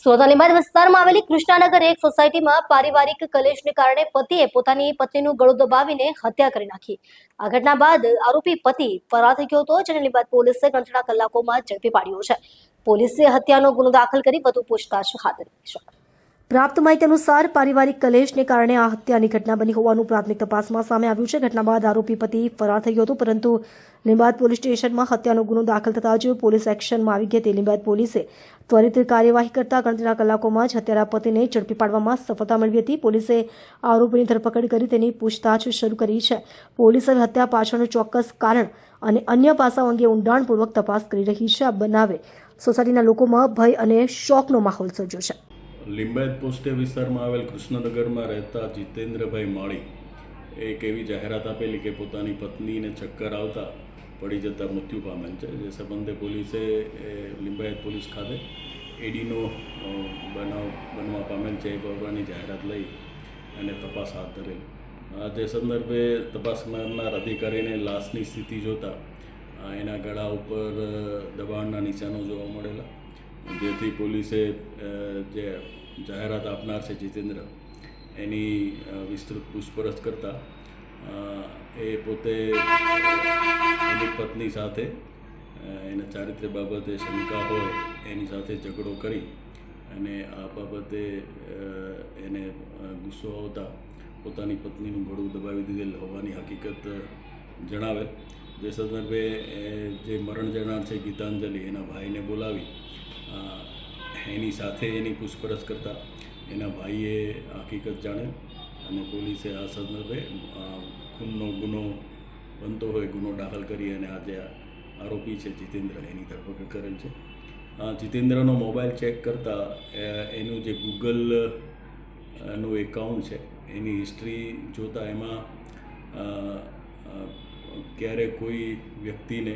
સોનાલીબાદ વિસ્તારમાં આવેલી કૃષ્ણાનગર એક સોસાયટીમાં પારિવારિક કલેશને કારણે પતિએ પોતાની પત્નીનું ગળું દબાવીને હત્યા કરી નાખી. આ ઘટના બાદ આરોપી પતિ ફરાર થઈ ગયો હતો, જેને લીંબાદ પોલીસે ગણતરીના કલાકોમાં ઝડપી પાડ્યો છે. પોલીસે હત્યાનો ગુનો દાખલ કરી વધુ પૂછતાછ હાથ ધરી છે. પ્રાપ્ત માહિતી અનુસાર પારિવારિક કલેશને કારણે આ હત્યાની ઘટના બની હોવાનું પ્રાથમિક તપાસમાં સામે આવ્યું છે. ઘટના બાદ આરોપી પતિ ફરાર થઈ ગયો હતો, પરંતુ લીંબાદ પોલીસ સ્ટેશનમાં હત્યાનો ગુનો દાખલ થતા જ પોલીસ એક્શનમાં આવી ગઈ હતી. લીંબાદ પોલીસે ત્વરિત કાર્યવાહી કરતા ગણતરીના કલાકોમાં જ હત્યારા પતિને ઝડપી પાડવામાં સફળતા મેળવી હતી. પોલીસે આરોપીની ધરપકડ કરી તેની પૂછતાછ શરૂ કરી છે. પોલીસે હત્યા પાછળનું ચોક્કસ કારણ અને અન્ય પાસાઓ અંગે ઊંડાણપૂર્વક તપાસ કરી રહી છે. આ બનાવે સોસાયટીના લોકોમાં ભય અને શોકનો માહોલ સર્જ્યો છે. લીંબાયત પોસ્ટે વિસ્તારમાં આવેલ કૃષ્ણનગરમાં રહેતા જીતેન્દ્રભાઈ માળી એક એવી જાહેરાત આપેલી કે પોતાની પત્નીને ચક્કર આવતા પડી જતા મૃત્યુ પામેલ છે. જે સંબંધે પોલીસે લીંબાયત પોલીસ ખાતે એડીનો બનાવ બનવા પામેલ છે એ બાબતની જાહેરાત લઈ અને તપાસ હાથ ધરેલ. જે સંદર્ભે તપાસ કરનાર અધિકારીને લાશની સ્થિતિ જોતા એના ગળા ઉપર દબાણના નિશાનો જોવા મળેલા, જેથી પોલીસે જે જાહેરાત આપનાર છે જીતેન્દ્ર, એની વિસ્તૃત પૂછપરછ કરતાં એ પોતે એની પત્ની સાથે એના ચારિત્ર્ય બાબતે શંકા હોય એની સાથે ઝઘડો કરી અને આ બાબતે એને ગુસ્સો આવતા પોતાની પત્નીનું ગળું દબાવી દીધેલ હોવાની હકીકત જણાવેલ. જે સંદર્ભે જે મરણ જનાર છે ગીતાંજલિ, એના ભાઈને બોલાવી એની સાથે એની પૂછપરછ કરતાં એના ભાઈએ હકીકત જાણેલ અને પોલીસે આ સંદર્ભે ખૂનનો ગુનો બનતો હોય ગુનો દાખલ કરી અને આ જે આરોપી છે જીતેન્દ્ર, એની ધરપકડ કરેલ છે. જીતેન્દ્રનો મોબાઈલ ચેક કરતાં એનું જે ગૂગલનું એકાઉન્ટ છે એની હિસ્ટ્રી જોતાં એમાં ક્યારે કોઈ વ્યક્તિને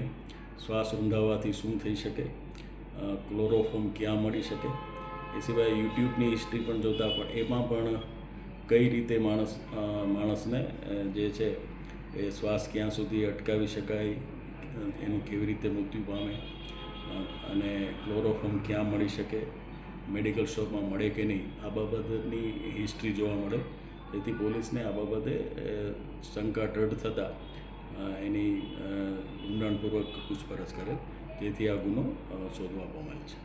શ્વાસ રૂંધાવવાથી શું થઈ શકે, ક્લોરોફોર્મ ક્યાં મળી શકે, એ સિવાય યુટ્યુબની હિસ્ટ્રી પણ જોતાં પણ એમાં પણ કઈ રીતે માણસને જે છે એ શ્વાસ ક્યાં સુધી અટકાવી શકાય, એનું કેવી રીતે મૃત્યુ પામે અને ક્લોરોફોર્મ ક્યાં મળી શકે, મેડિકલ શોપમાં મળે કે નહીં, આ બાબતની હિસ્ટ્રી જોવા મળે. જેથી પોલીસને આ બાબતે શંકા દ્રઢ થતાં એની ઊંડાણપૂર્વક પૂછપરછ કરે, જેથી આ ગુનો શોધવા પામેલ છે.